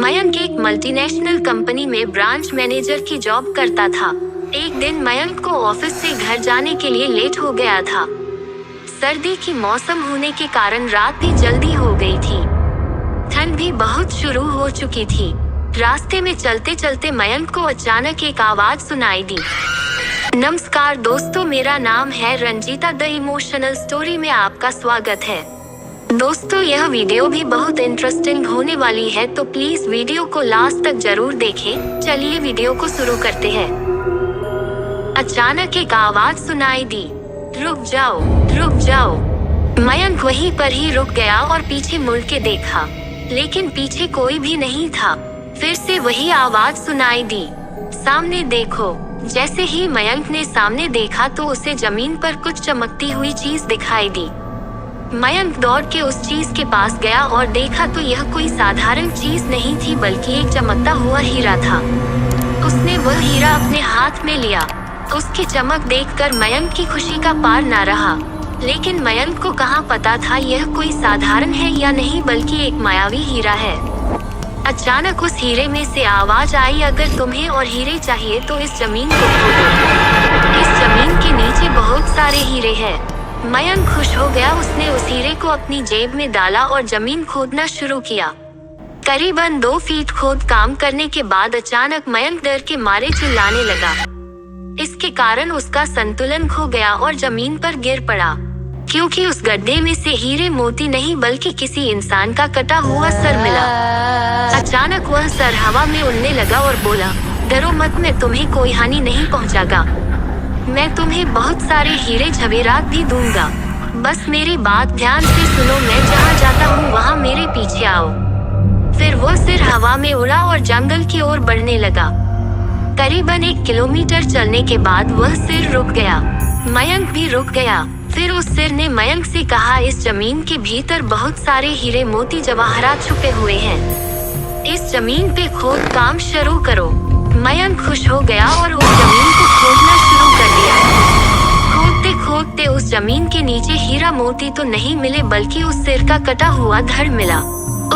मयंक एक multinational company में branch manager की जॉब करता था। एक दिन मयंक को ऑफिस से घर जाने के लिए लेट हो गया था। सर्दी की मौसम होने के कारण रात भी जल्दी हो गई थी। ठंड भी बहुत शुरू हो चुकी थी। रास्ते में चलते चलते मयंक को अचानक एक आवाज सुनाई दी। नमस्कार दोस्तों, मेरा नाम है रंजीता। द इमोशनल स्टोरी में आपका स्वागत है। दोस्तों, यह वीडियो भी बहुत इंटरेस्टिंग होने वाली है, तो प्लीज वीडियो को लास्ट तक जरूर देखें। चलिए वीडियो को शुरू करते हैं। अचानक एक आवाज सुनाई दी, रुक जाओ, रुक जाओ। मयंक वहीं पर ही रुक गया और पीछे मुड़ के देखा, लेकिन पीछे कोई भी नहीं था। फिर से वही आवाज सुनाई दी, सामने देखो। जैसे ही मयंक ने सामने देखा तो उसे जमीन पर कुछ चमकती हुई चीज दिखाई दी। मयंक दौड़ के उस चीज के पास गया और देखा तो यह कोई साधारण चीज नहीं थी, बल्कि एक चमकता हुआ हीरा था। उसने वह हीरा अपने हाथ में लिया। उसकी चमक देखकर मयंक की खुशी का पार न रहा। लेकिन मयंक को कहाँ पता था यह कोई साधारण है या नहीं, बल्कि एक मायावी हीरा है। अचानक उस हीरे में से आवाज आई, अगर तुम्हें और हीरे चाहिए तो इस जमीन को खोदो। इस जमीन के नीचे बहुत सारे हीरे हैं। मयंक खुश हो गया। उसने उस हीरे को अपनी जेब में डाला और जमीन खोदना शुरू किया। करीबन 2 फीट खोद काम करने के बाद अचानक मयंक डर के मारे चिल्लाने लगा। इसके कारण उसका संतुलन खो गया और जमीन पर गिर पड़ा, क्योंकि उस गड्ढे में से हीरे मोती नहीं बल्कि किसी इंसान का कटा हुआ सर मिला। अचानक वह सर हवा में उड़ने लगा और बोला, डरो मत, मैं तुम्हें कोई हानि नहीं पहुंचागा। मैं तुम्हें बहुत सारे हीरे जवेरात भी दूंगा। बस मेरी बात ध्यान से सुनो, मैं जहाँ जाता हूँ वहाँ मेरे पीछे आओ। फिर वो सिर हवा में उड़ा और जंगल की ओर बढ़ने लगा। करीबन 1 किलोमीटर चलने के बाद वह सिर रुक गया। मयंक भी रुक गया। फिर उस सिर ने मयंक से कहा, इस जमीन के भीतर बहुत सारे हीरे मोती जवाहरात छुपे हुए हैं। इस जमीन पे खोद काम शुरू करो। मयंक खुश हो गया और उस जमीन को खोदना शुरू कर दिया। खोदते खोदते उस जमीन के नीचे हीरा मोती तो नहीं मिले, बल्कि उस सिर का कटा हुआ धड़ मिला।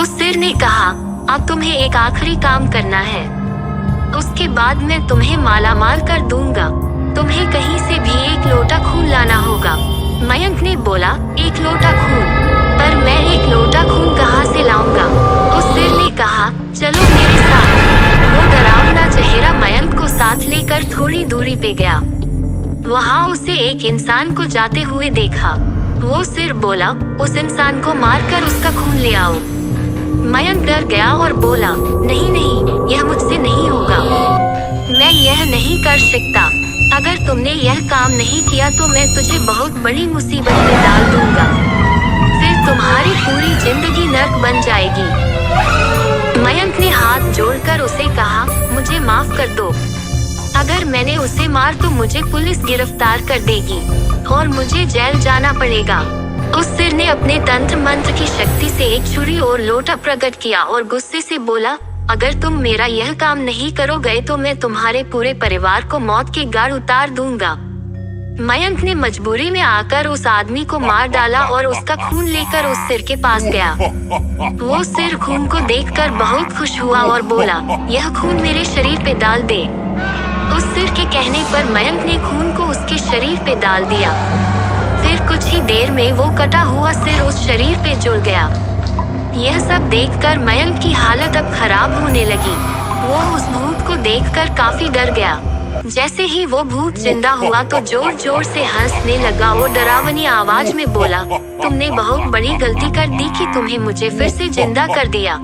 उस सिर ने कहा, अब तुम्हें एक आखिरी काम करना है, उसके बाद मैं तुम्हें मालामाल कर दूंगा। तुम्हें कहीं से भी 1 लोटा खून लाना होगा। मयंक ने बोला, 1 लोटा खून? पर मैं 1 लोटा खून कहाँ से लाऊंगा? उस सिर ने कहा, चलो मेरे साथ। वो डरावना चेहरा मयंक को साथ लेकर थोड़ी दूरी पे गया। वहाँ उसे एक इंसान को जाते हुए देखा। वो सिर बोला, उस इंसान को मारकर उसका खून ले आओ। मयंक डर गया और बोला, नहीं नहीं, यह मुझसे नहीं होगा। मैं यह नहीं कर सकता। अगर तुमने यह काम नहीं किया तो मैं तुझे बहुत बड़ी मुसीबत में डाल दूंगा। फिर तुम्हारी पूरी जिंदगी नर्क बन जाएगी। मयंक ने हाथ जोड़कर उसे कहा, मुझे माफ कर दो। अगर मैंने उसे मार तो मुझे पुलिस गिरफ्तार कर देगी और मुझे जेल जाना पड़ेगा। उस सिर ने अपने तंत्र मंत्र की शक्ति से एक छुरी और लोटा प्रकट किया और गुस्से से बोला, अगर तुम मेरा यह काम नहीं करोगे तो मैं तुम्हारे पूरे परिवार को मौत के घाट उतार दूंगा। मयंक ने मजबूरी में आकर उस आदमी को मार डाला और उसका खून लेकर उस सिर के पास गया। वो सिर खून को देखकर बहुत खुश हुआ और बोला, यह खून मेरे शरीर पे डाल दे। उस सिर के कहने पर मयंक ने खून को उसके शरीर पे डाल दिया। फिर कुछ ही देर में वो कटा हुआ सिर उस शरीर पे जुड़ गया। यह सब देखकर मयंक की हालत अब खराब होने लगी। वो उस भूत को देखकर काफी डर गया। जैसे ही वो भूत जिंदा हुआ तो जोर जोर से हंसने लगा और डरावनी आवाज में बोला, तुमने बहुत बड़ी गलती कर दी कि तुम्हें मुझे फिर से जिंदा कर दिया।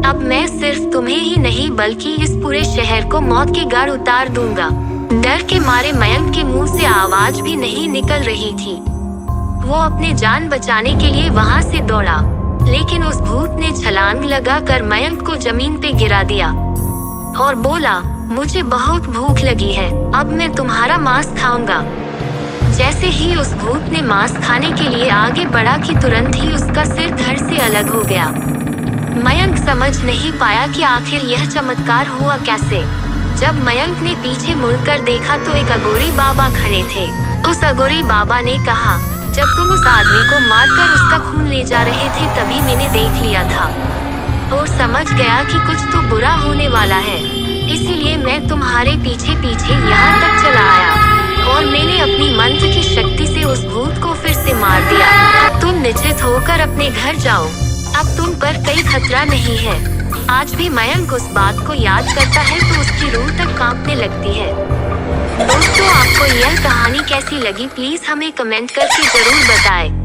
अब मैं सिर्फ तुम्हें ही नहीं बल्कि इस पूरे शहर को मौत के घाट उतार दूंगा। डर के मारे मयंक के मुंह से आवाज भी नहीं निकल रही थी। वो अपने जान बचाने के लिए वहाँ से दौड़ा, लेकिन उस भूत ने छलांग लगाकर मयंक को जमीन पे गिरा दिया और बोला, मुझे बहुत भूख लगी है, अब मैं तुम्हारा मांस खाऊंगा। जैसे ही उस भूत ने मांस खाने के लिए आगे बढ़ा कि तुरंत ही उसका सिर धड़ से अलग हो गया। मयंक समझ नहीं पाया कि आखिर यह चमत्कार हुआ कैसे। जब मयंक ने पीछे मुड़कर देखा तो एक अघोरी बाबा खड़े थे। उस अघोरी बाबा ने कहा, जब तुम उस आदमी को मारकर उसका खून ले जा रहे थे तभी मैंने देख लिया था। और समझ गया कि कुछ तो बुरा होने वाला है। इसीलिए मैं तुम्हारे पीछे पीछे यहाँ तक चला आया और मैंने अपनी मंत्र की शक्ति से उस भूत को फिर से मार दिया। अब तुम निश्चित होकर अपने घर जाओ, अब तुम पर कोई खतरा नहीं है। आज भी मयंक उस बात को याद करता है तो उसकी रूह तक कांपने लगती है। दोस्तों, आपको यह कहानी कैसी लगी प्लीज हमें कमेंट करके जरूर बताएं।